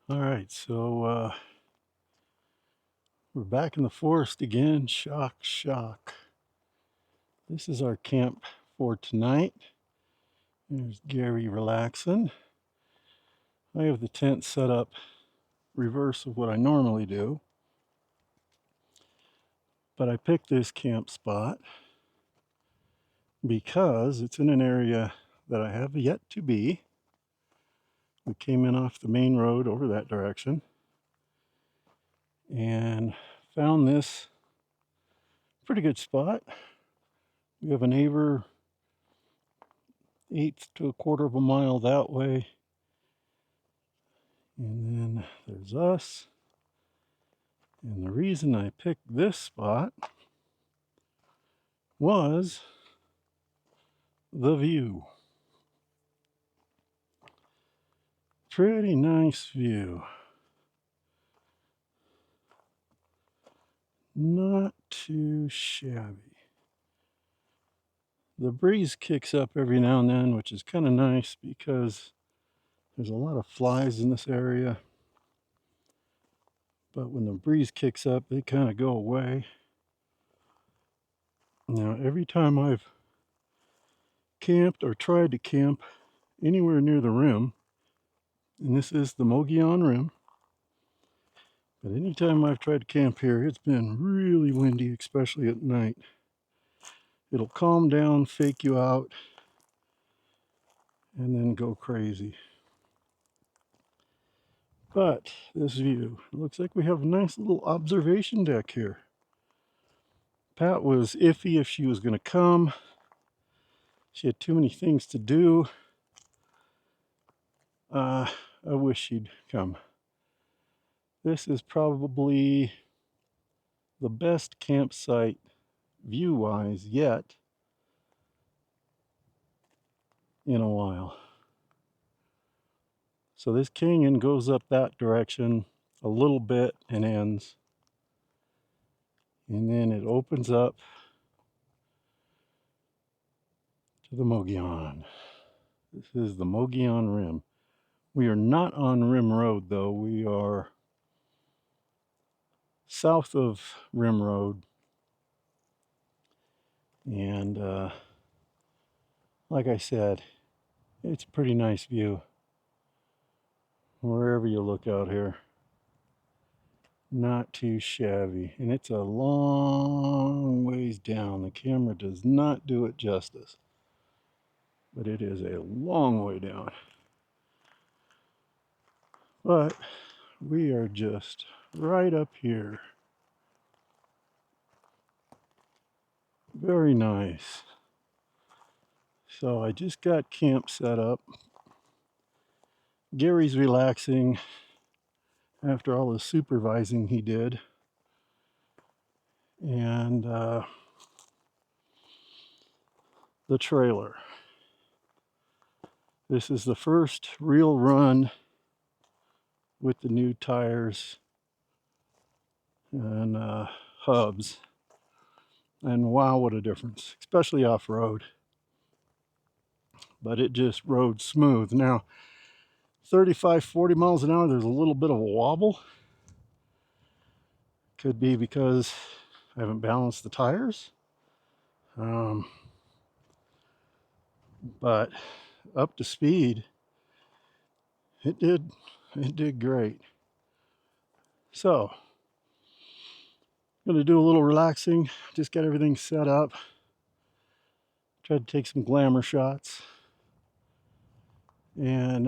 All right, so we're back in the forest again. Shock, shock. This is our camp for tonight. There's Gary relaxing. I have the tent set up reverse of what I normally do, but I picked this camp spot because it's in an area that I have yet to be. We came in off the main road over that direction and found this pretty good spot. We have a neighbor 1/8 to 1/4 of a mile that way, and then there's us. And the reason I picked this spot was the view. Pretty nice view. Not too shabby. The breeze kicks up every now and then, which is kind of nice because there's a lot of flies in this area. But when the breeze kicks up, they kind of go away. Now, every time I've camped or tried to camp anywhere near the rim, and this is the Mogollon Rim, but anytime I've tried to camp here, it's been really windy, especially at night. It'll calm down, fake you out, and then go crazy. But this view, it looks like we have a nice little observation deck here. Pat was iffy if she was going to come. She had too many things to do. I wish she'd come. This is probably the best campsite view-wise yet in a while. So this canyon goes up that direction a little bit and ends. And then it opens up to the Mogollon. This is the Mogollon Rim. We are not on Rim Road though. We are south of Rim Road. And like I said, it's a pretty nice view wherever you look out here. Not too shabby. And it's a long ways down. The camera does not do it justice. But it is a long way down. But we are just right up here. Very nice. So I just got camp set up. Gary's relaxing after all the supervising he did. And the trailer. This is the first real run with the new tires and hubs. And wow, what a difference, especially off-road. But it just rode smooth. Now, 35, 40 miles an hour, there's a little bit of a wobble. Could be because I haven't balanced the tires. But up to speed, it did great. So, I'm gonna do a little relaxing, just get everything set up. Try to take some glamour shots. And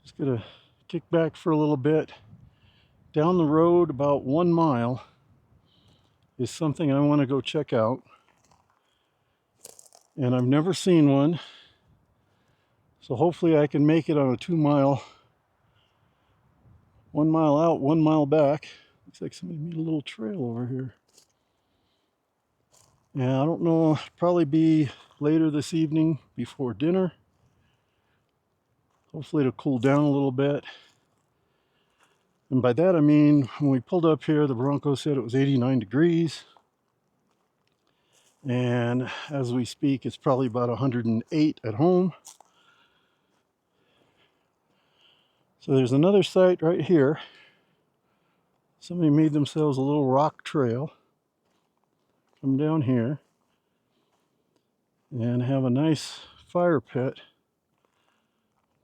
just gonna kick back for a little bit. Down the road about 1 mile is something I want to go check out. And I've never seen one. So hopefully I can make it on a 2 mile, 1 mile out, 1 mile back. Looks like somebody made a little trail over here. Yeah, I don't know, probably be later this evening before dinner. Hopefully it'll cool down a little bit. And by that I mean, when we pulled up here, the Bronco said it was 89 degrees. And as we speak, it's probably about 108 at home. So there's another site right here. Somebody made themselves a little rock trail. Come down here and have a nice fire pit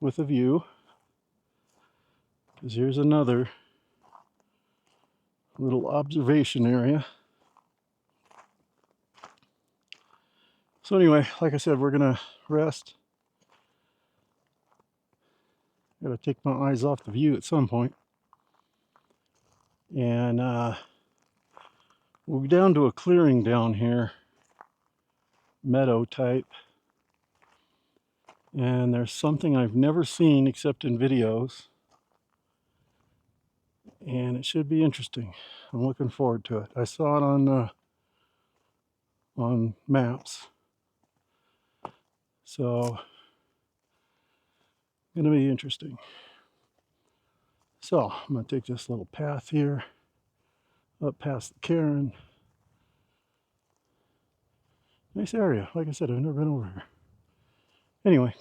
with a view. Because here's another little observation area. So anyway, like I said, we're gonna rest. Gotta take my eyes off the view at some point. And we'll be down to a clearing down here, meadow type. And there's something I've never seen except in videos. And it should be interesting. I'm looking forward to it. I saw it on maps. So, gonna be interesting. So, I'm gonna take this little path here, up past the cairn. Nice area. Like I said, I've never been over here. Anyway,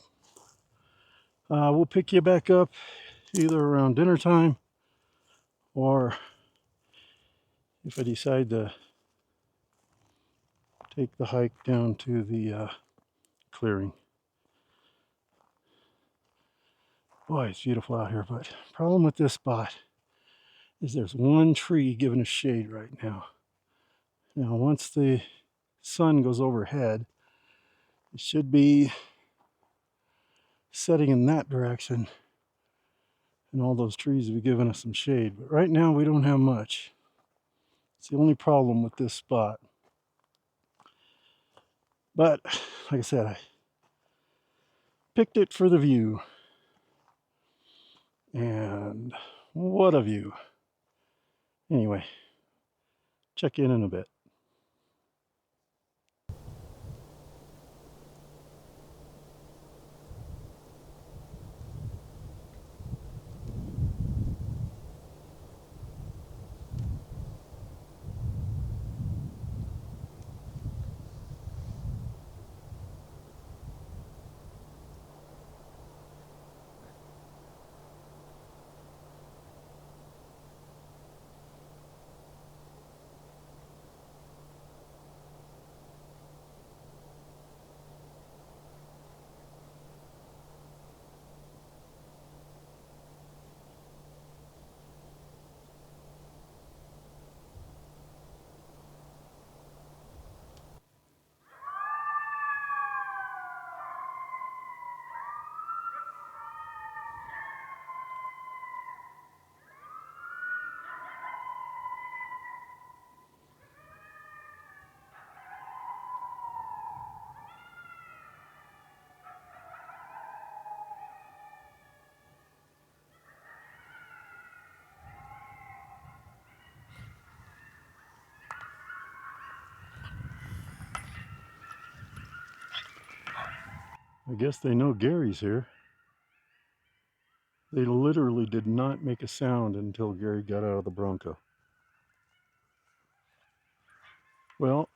we'll pick you back up either around dinner time or if I decide to take the hike down to the clearing. Boy, it's beautiful out here, but problem with this spot is there's one tree giving us shade right now. Now, once the sun goes overhead, it should be setting in that direction, and all those trees will be giving us some shade. But right now, we don't have much. It's the only problem with this spot. But, like I said, I picked it for the view. And what a view. Anyway, check in a bit. I guess they know Gary's here. They literally did not make a sound until Gary got out of the Bronco. Well,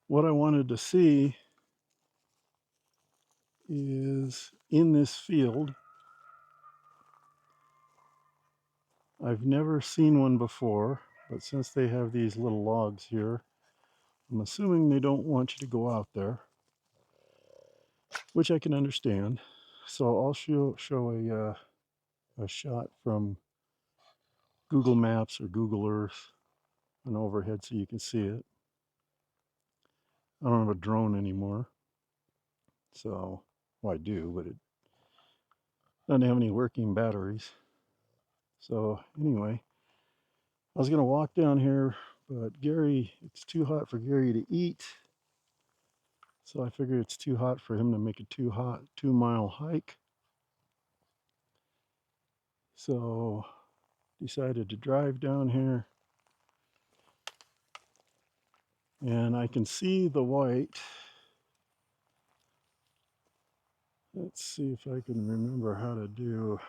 what I wanted to see is in this field. I've never seen one before, but since they have these little logs here, I'm assuming they don't want you to go out there, which I can understand. So I'll show a shot from Google Maps or Google Earth, an overhead so you can see it. I don't have a drone anymore, so, well, I do, but it doesn't have any working batteries. So anyway, I was gonna walk down here, but it's too hot for Gary to eat. So I figured it's too hot for him to make a 2-mile hike. So decided to drive down here. And I can see the white. Let's see if I can remember how to do.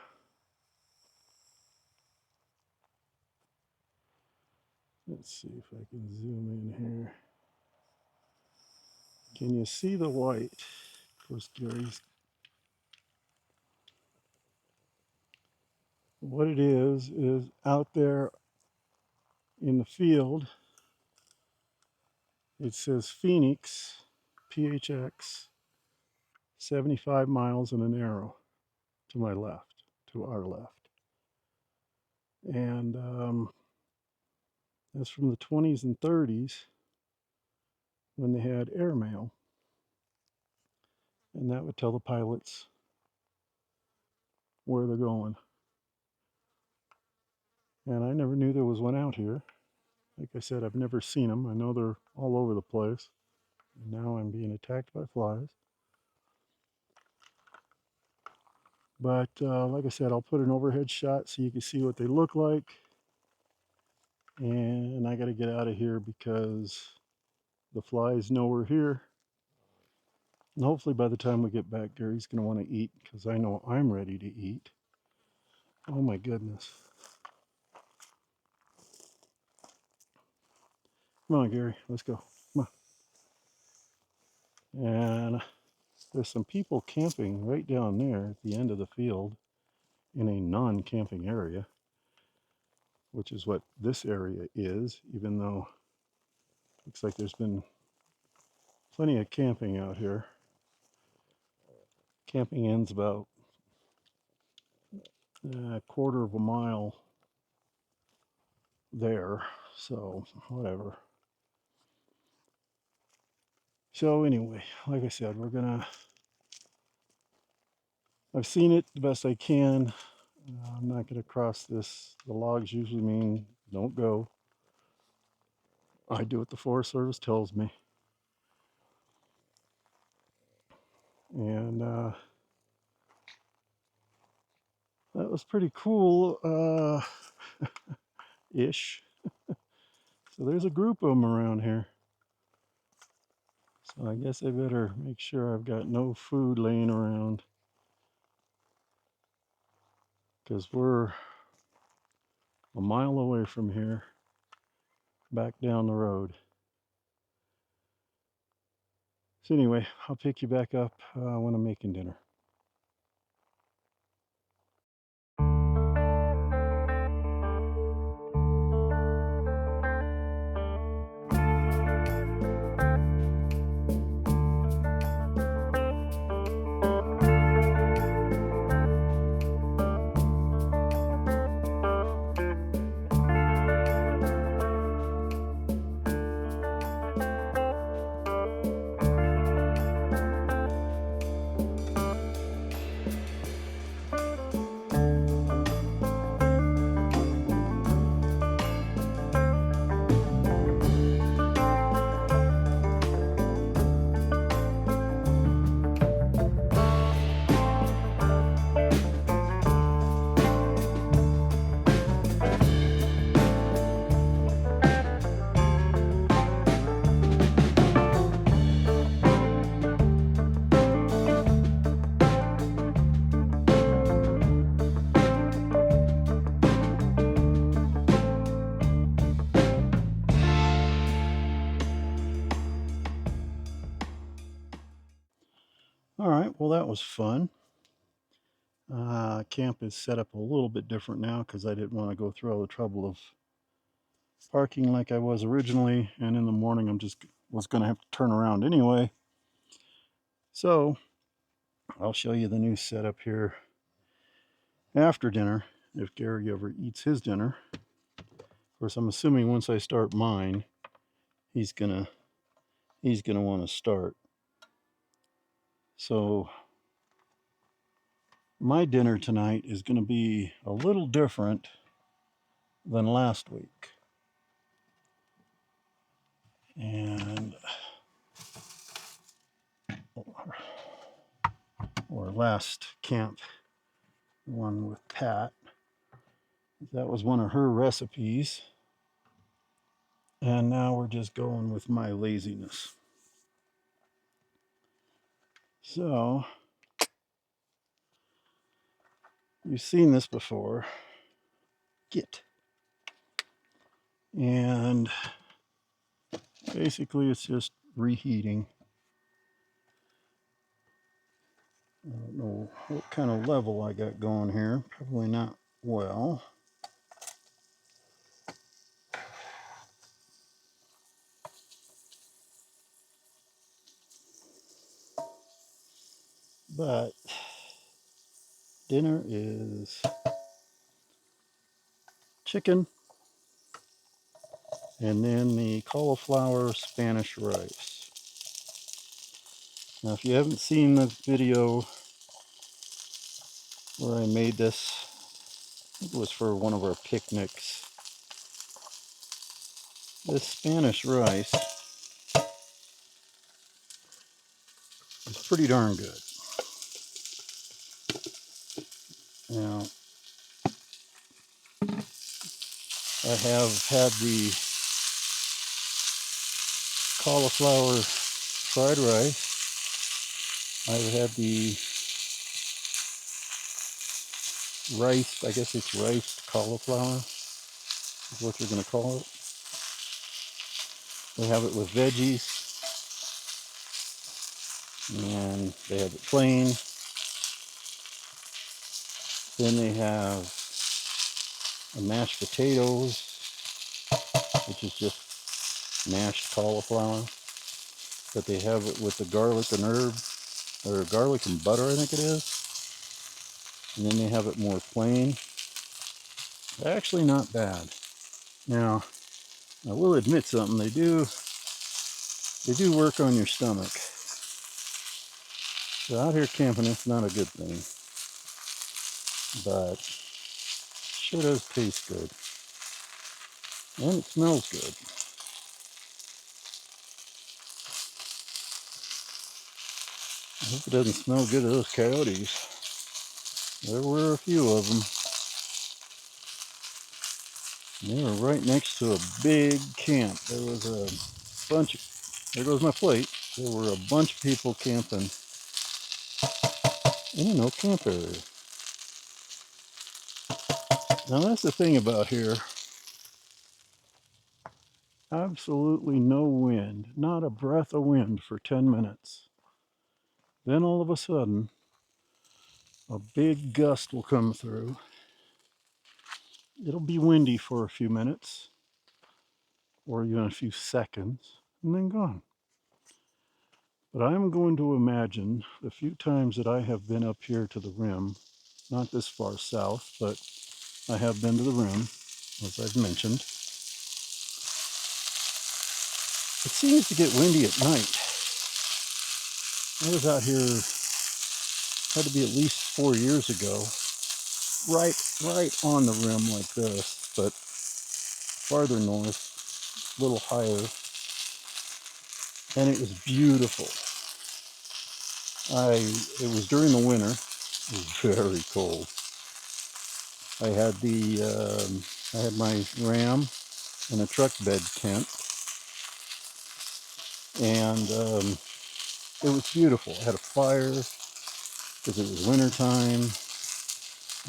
Let's see if I can zoom in here. Can you see the white course, Gary's. What it is out there in the field, it says Phoenix, PHX, 75 miles and an arrow to my left, to our left. And that's from the 20s and 30s when they had airmail. And that would tell the pilots where they're going. And I never knew there was one out here. Like I said, I've never seen them. I know they're all over the place. And now I'm being attacked by flies. But like I said, I'll put an overhead shot so you can see what they look like. And I got to get out of here because the flies know we're here. And hopefully by the time we get back, Gary's going to want to eat because I know I'm ready to eat. Oh my goodness. Come on, Gary, let's go. Come on. And there's some people camping right down there at the end of the field in a non-camping area, which is what this area is, even though it looks like there's been plenty of camping out here. Camping ends about a quarter of a mile there, so whatever. So anyway, like I said, I've seen it the best I can. I'm not going to cross this. The logs usually mean don't go. I do what the Forest Service tells me. And that was pretty cool, ish. So there's a group of them around here. So I guess I better make sure I've got no food laying around, because we're a mile away from here, back down the road. So anyway, I'll pick you back up when I'm making dinner. All right, well, that was fun. Camp is set up a little bit different now because I didn't want to go through all the trouble of parking like I was originally, and in the morning I was going to have to turn around anyway. So I'll show you the new setup here after dinner, if Gary ever eats his dinner. Of course, I'm assuming once I start mine, he's gonna want to start. So my dinner tonight is going to be a little different than last week. And or last camp, the one with Pat. That was one of her recipes. And now we're just going with my laziness. So, you've seen this before. Git. And basically it's just reheating. I don't know what kind of level I got going here. Probably not well. But dinner is chicken and then the cauliflower Spanish rice. Now, if you haven't seen the video where I made this, I think it was for one of our picnics. This Spanish rice is pretty darn good. Now, I have had the cauliflower fried rice. I've had the rice, I guess it's riced cauliflower, is what you're going to call it. They have it with veggies, and they have it plain. Then they have mashed potatoes, which is just mashed cauliflower. But they have it with the garlic and herb, or garlic and butter, I think it is. And then they have it more plain. Actually not bad. Now, I will admit something, they do work on your stomach. So out here camping, it's not a good thing. But sure does taste good. And it smells good. I hope it doesn't smell good to those coyotes. There were a few of them. They were right next to a big camp. There was a bunch of, there goes my plate. There were a bunch of people camping in an oak camp area. Now that's the thing about here. Absolutely no wind, not a breath of wind for 10 minutes. Then all of a sudden, a big gust will come through. It'll be windy for a few minutes, or even a few seconds, and then gone. But I'm going to imagine the few times that I have been up here to the rim, not this far south, but I have been to the rim, as I've mentioned. It seems to get windy at night. I was out here, had to be at least 4 years ago, right on the rim like this, but farther north, a little higher, and it was beautiful. It was during the winter. It was very cold. I had my ram in a truck bed tent, and it was beautiful. I had a fire because it was winter time.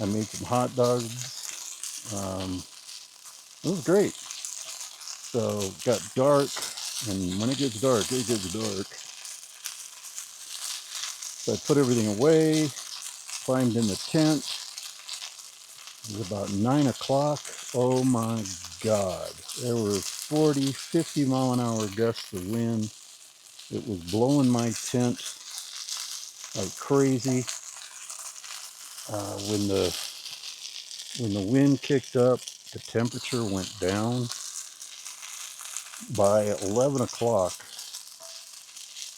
I made some hot dogs. It was great. So it got dark, and when it gets dark, it gets dark. So I put everything away, climbed in the tent. It was about 9 o'clock. Oh my God. There were 40, 50 mile an hour gusts of wind. It was blowing my tent like crazy. When the wind kicked up, the temperature went down. By 11 o'clock,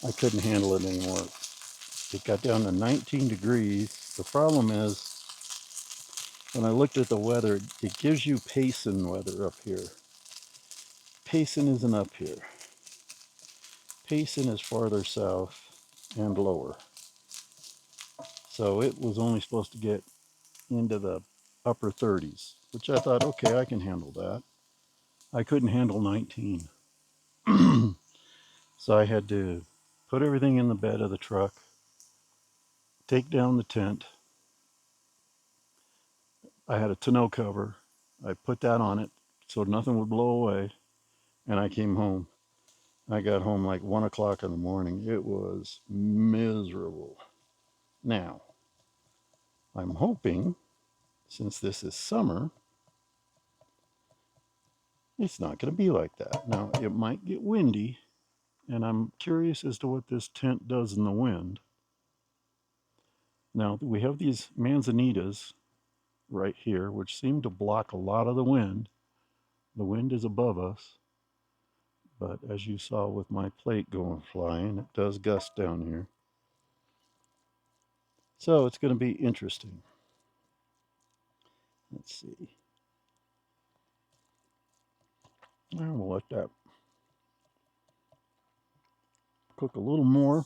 I couldn't handle it anymore. It got down to 19 degrees. The problem is, when I looked at the weather, it gives you Payson weather up here. Payson isn't up here. Payson is farther south and lower. So it was only supposed to get into the upper 30s, which I thought, okay, I can handle that. I couldn't handle 19. So I had to put everything in the bed of the truck, take down the tent. I had a tonneau cover. I put that on it so nothing would blow away, and I came home. I got home like 1 o'clock in the morning. It was miserable. Now, I'm hoping, since this is summer, it's not going to be like that. Now, it might get windy, and I'm curious as to what this tent does in the wind. Now, we have these manzanitas right here, which seem to block a lot of the wind. The wind is above us, but as you saw with my plate going flying, it does gust down here. So it's going to be interesting. Let's see. And we'll let that cook a little more.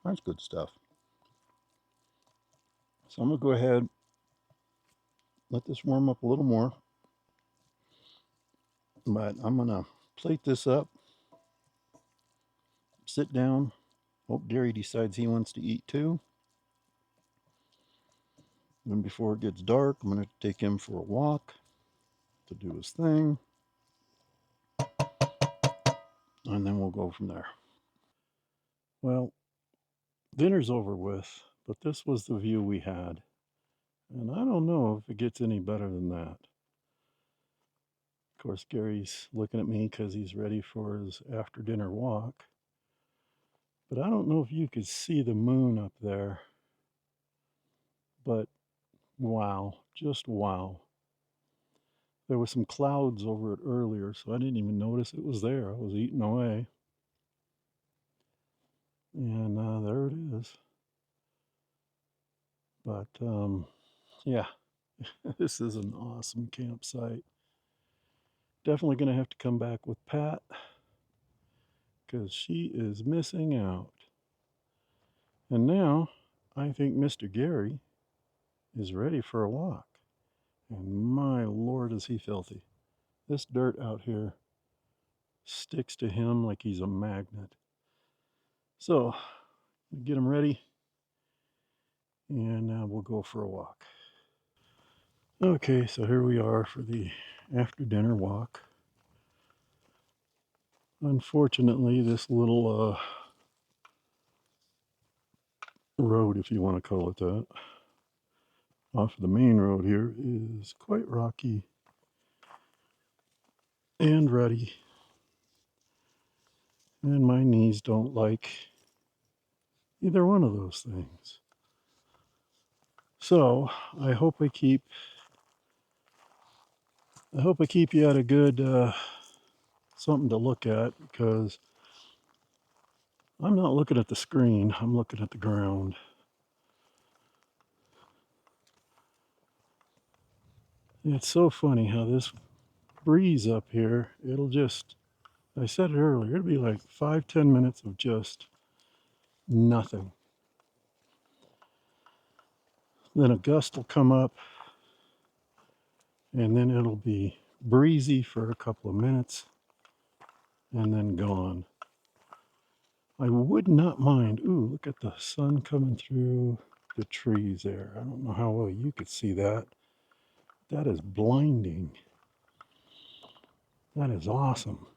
That's good stuff. So I'm going to go ahead, let this warm up a little more. But I'm going to plate this up, sit down. Hope Derry decides he wants to eat too. Then before it gets dark, I'm going to take him for a walk to do his thing. And then we'll go from there. Well, dinner's over with, but this was the view we had. And I don't know if it gets any better than that. Of course, Gary's looking at me because he's ready for his after dinner walk. But I don't know if you could see the moon up there. But wow, just wow. There were some clouds over it earlier, so I didn't even notice it was there. I was eating away. And there it is. But yeah, this is an awesome campsite. Definitely going to have to come back with Pat because she is missing out. And now I think Mr. Gary is ready for a walk. And my Lord, is he filthy. This dirt out here sticks to him like he's a magnet. So, get him ready and we'll go for a walk. Okay, so here we are for the after dinner walk. Unfortunately, this little road, if you want to call it that, off of the main road here is quite rocky and rutty. And my knees don't like either one of those things. So I hope I keep you at a good something to look at, because I'm not looking at the screen, I'm looking at the ground. It's so funny how this breeze up here, it'll just, I said it earlier, it'll be like 5-10 minutes of just nothing. Then a gust will come up, and then it'll be breezy for a couple of minutes, and then gone. I would not mind, ooh, look at the sun coming through the trees there. I don't know how well you could see that. That is blinding. That is awesome.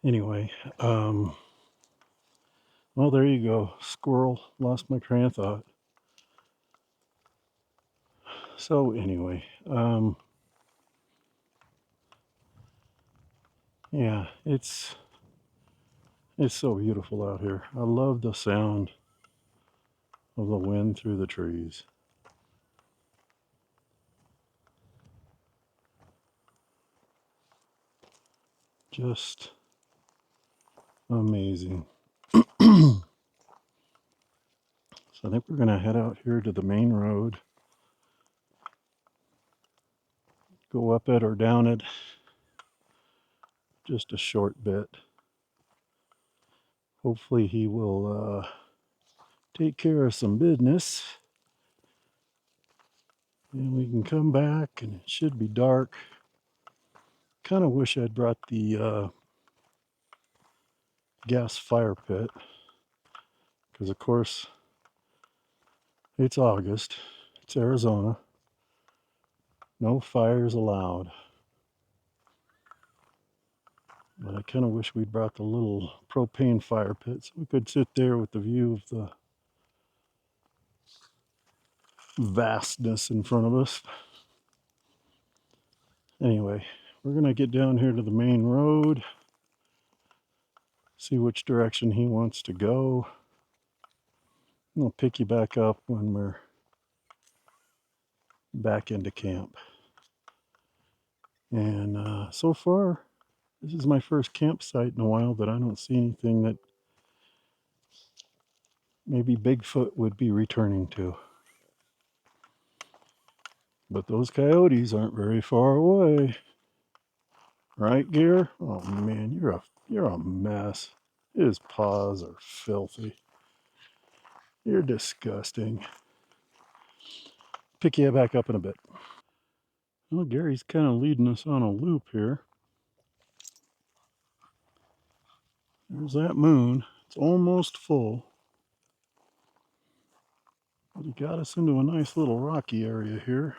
Anyway, well, there you go. Squirrel, lost my train of thought. So anyway, yeah, it's so beautiful out here. I love the sound of the wind through the trees. Just amazing. So I think we're going to head out here to the main road, go up it or down it just a short bit. Hopefully he will take care of some business, and we can come back and it should be dark. Kind of wish I'd brought the gas fire pit, because of course it's August, it's Arizona, no fires allowed. But I kind of wish we'd brought the little propane fire pit so we could sit there with the view of the vastness in front of us. Anyway, we're going to get down here to the main road, see which direction he wants to go. And I'll pick you back up when we're back into camp. And so far, this is my first campsite in a while that I don't see anything that maybe Bigfoot would be returning to. But those coyotes aren't very far away. Right, Gear? Oh man, you're a mess. His paws are filthy. You're disgusting. Pick you back up in a bit. Well, Gary's kind of leading us on a loop here. There's that moon. It's almost full. But he got us into a nice little rocky area here.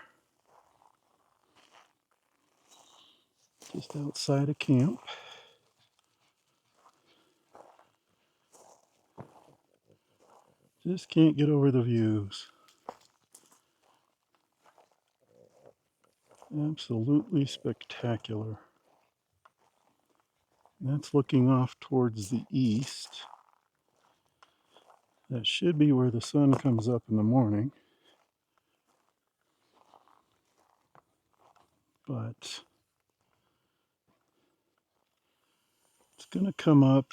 Just outside of camp. Just can't get over the views. Absolutely spectacular. That's looking off towards the east. That should be where the sun comes up in the morning. But it's going to come up.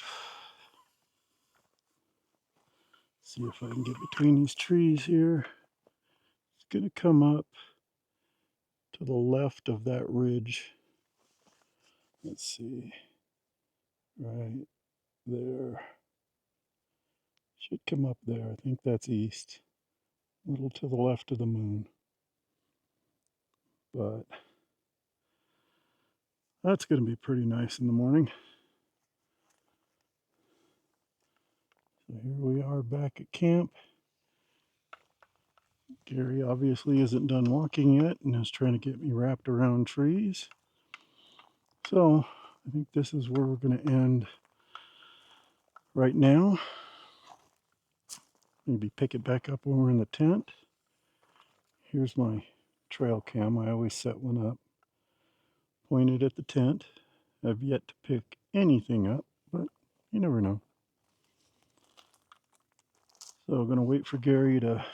See if I can get between these trees here. It's going to come up to the left of that ridge. Let's see. Right there. Should come up there. I think that's east. A little to the left of the moon. But that's going to be pretty nice in the morning. So here we are back at camp. Gary obviously isn't done walking yet and is trying to get me wrapped around trees. So I think this is where we're going to end right now. Maybe pick it back up when we're in the tent. Here's my trail cam. I always set one up, pointed at the tent. I've yet to pick anything up, but you never know. So I'm going to wait for Gary to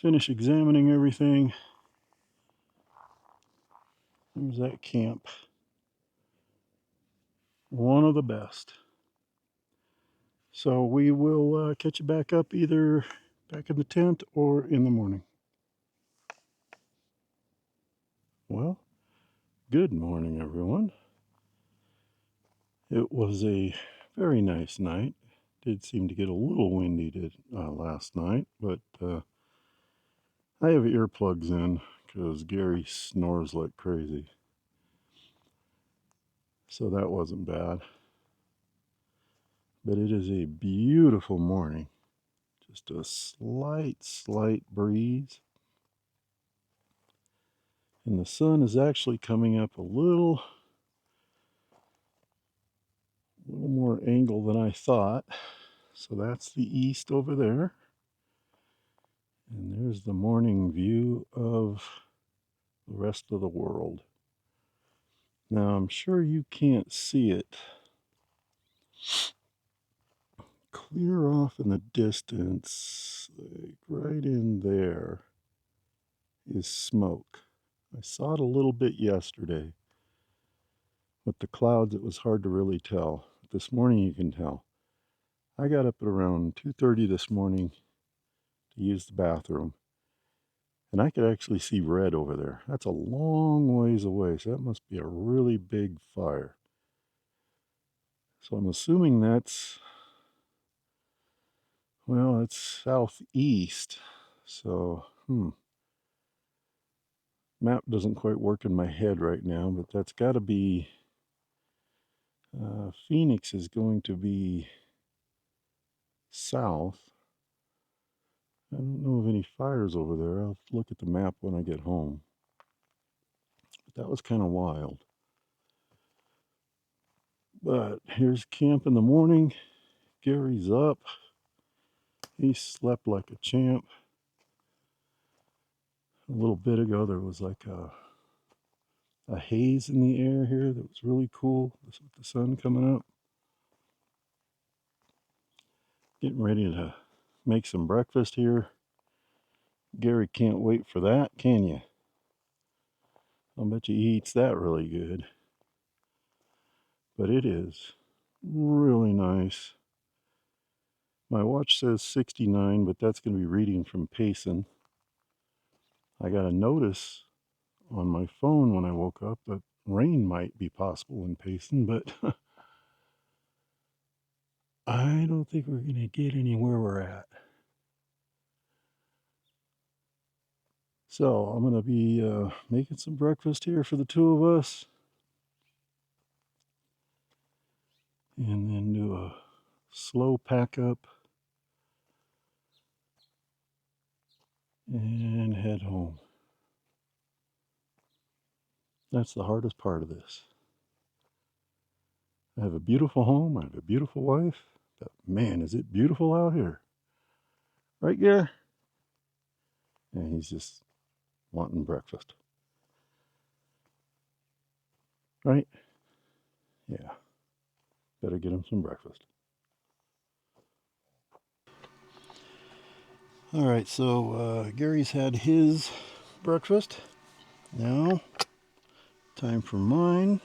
finish examining everything. There's that camp. One of the best. So we will catch you back up either back in the tent or in the morning. Well, good morning, everyone. It was a very nice night. Did seem to get a little windy last night, but I have earplugs in because Gary snores like crazy. So that wasn't bad. But it is a beautiful morning. Just a slight breeze. And the sun is actually coming up a little more angle than I thought. So that's the east over there. And there's the morning view of the rest of the world. Now I'm sure you can't see it. Clear off in the distance, like right in there, is smoke. I saw it a little bit yesterday. With the clouds, it was hard to really tell. This morning you can tell. I got up at around 2:30 this morning to use the bathroom. And I could actually see red over there. That's a long ways away, so that must be a really big fire. So I'm assuming that's, well, it's southeast. So, map doesn't quite work in my head right now, but that's got to be, Phoenix is going to be south. I don't know of any fires over there. I'll look at the map when I get home. But that was kind of wild. But here's camp in the morning. Gary's up. He slept like a champ. A little bit ago there was like a haze in the air here that was really cool. With the sun coming up. Getting ready to make some breakfast here. Gary can't wait for that, can you? I'll bet you he eats that really good. But it is really nice. My watch says 69, but that's going to be reading from Payson. I got a notice on my phone when I woke up that rain might be possible in Payson, but I don't think we're going to get anywhere we're at. So I'm going to be making some breakfast here for the two of us. And then do a slow pack up and head home. That's the hardest part of this. I have a beautiful home, I have a beautiful wife, but man, is it beautiful out here. Right, Gare? And he's just wanting breakfast. Right? Yeah. Better get him some breakfast. All right, so Gary's had his breakfast. Now, time for mine.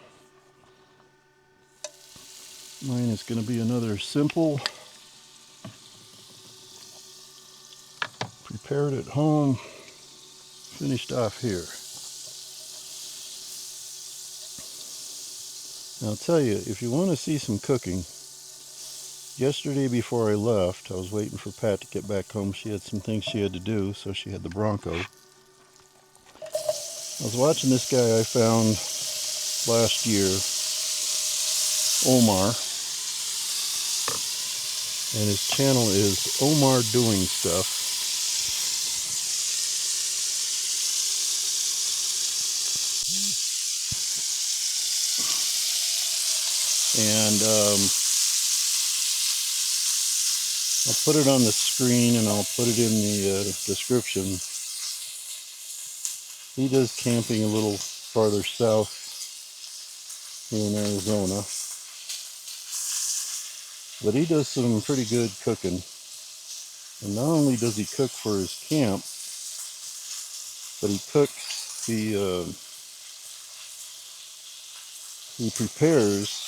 Mine is going to be another simple, prepared at home, finished off here. Now, I'll tell you, if you want to see some cooking, yesterday before I left, I was waiting for Pat to get back home. She had some things she had to do, so she had the Bronco. I was watching this guy I found last year, Omar, and his channel is Omar Doing Stuff. And I'll put it on the screen and I'll put it in the description. He does camping a little farther south here in Arizona. But he does some pretty good cooking. And not only does he cook for his camp, but he cooks, he prepares,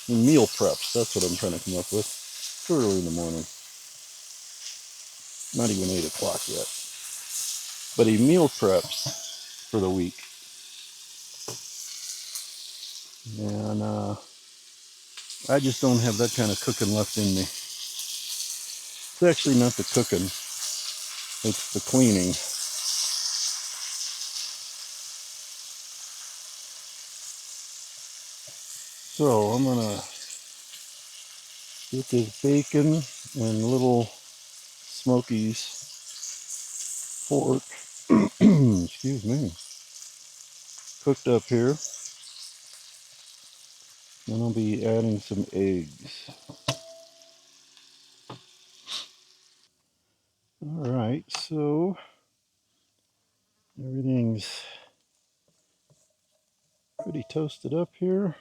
he meal preps. That's what I'm trying to come up with. It's early in the morning. Not even 8 o'clock yet. But he meal preps for the week. And I just don't have that kind of cooking left in me. It's actually not the cooking, it's the cleaning. So I'm gonna get this bacon and little Smokies pork, excuse me, cooked up here. Then I'll be adding some eggs. All right, so everything's pretty toasted up here.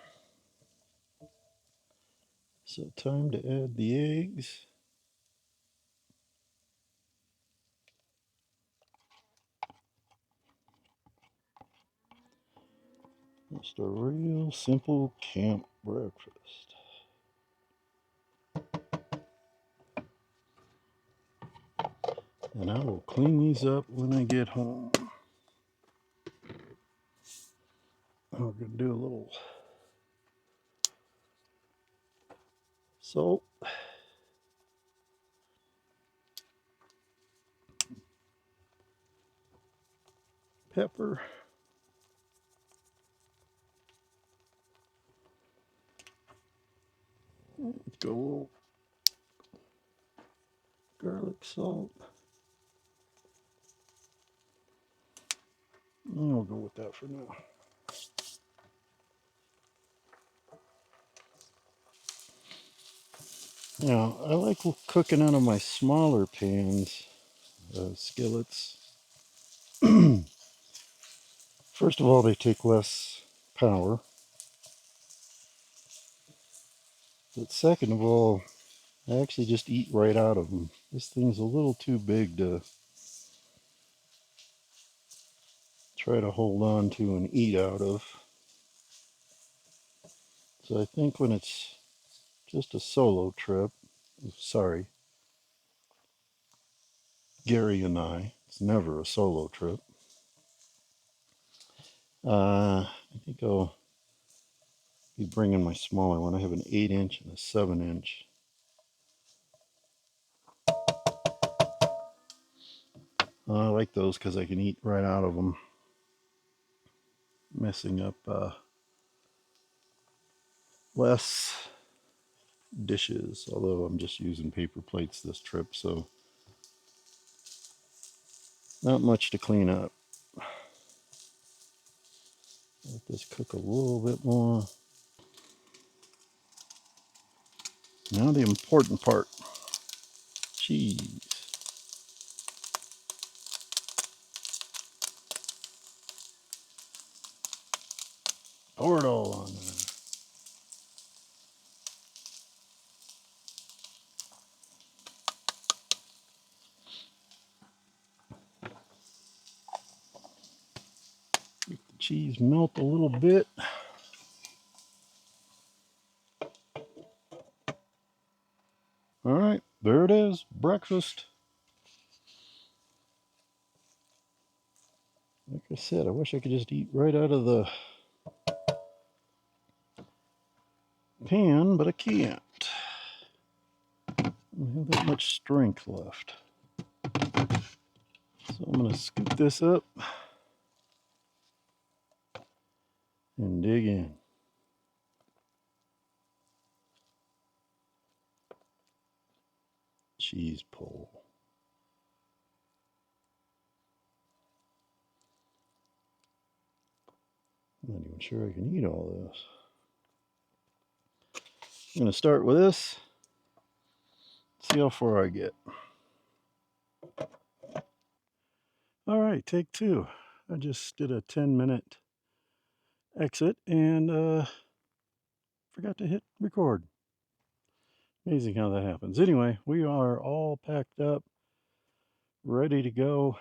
So time to add the eggs. Just a real simple camp breakfast. And I will clean these up when I get home. We're going to do a little salt, pepper, let's go a little garlic salt. I'll go with that for now. Now, I like cooking out of my smaller pans, skillets. First of all, they take less power. But second of all, I actually just eat right out of them. This thing's a little too big to try to hold on to and eat out of. So I think when it's just a solo trip, sorry, Gary and I, it's never a solo trip. I think I'll be bringing my smaller one. I have an 8-inch and a 7-inch. I like those because I can eat right out of them, messing up less dishes, although I'm just using paper plates this trip, so not much to clean up. Let this cook a little bit more. Now the important part, cheese. Pour it all on there. Make the cheese melt a little bit. All right, there it is, breakfast. Like I said, I wish I could just eat right out of the pan, but I can't. I don't have that much strength left. So I'm going to scoop this up and dig in. Cheese pull. I'm not even sure I can eat all this. I'm going to start with this, see how far I get. All right, take two. I just did a 10-minute exit and forgot to hit record. Amazing how that happens. Anyway, we are all packed up, ready to go.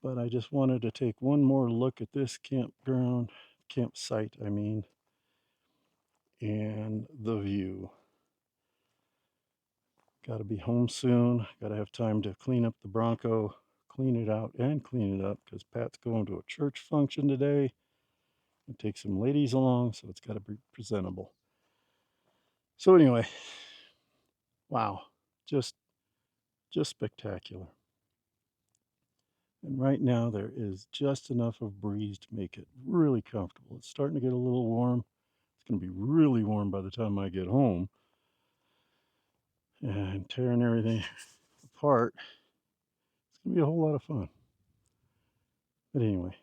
But I just wanted to take one more look at this campsite, I mean, and the view. Got to be home soon. Got to have time to clean up the Bronco, clean it out and clean it up because Pat's going to a church function today and take some ladies along, so it's got to be presentable. So anyway, wow, just spectacular. And right now there is just enough of breeze to make it really comfortable. It's starting to get a little warm. It's going to be really warm by the time I get home. And tearing everything apart, it's going to be a whole lot of fun. But anyway,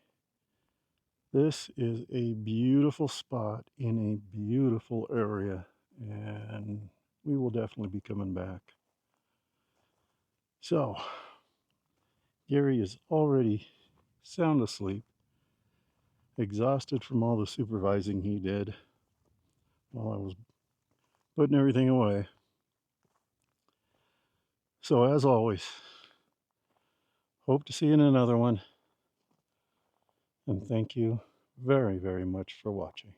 this is a beautiful spot in a beautiful area, and we will definitely be coming back. So, Gary is already sound asleep, exhausted from all the supervising he did while I was putting everything away. So, as always, hope to see you in another one, and thank you very, very much for watching.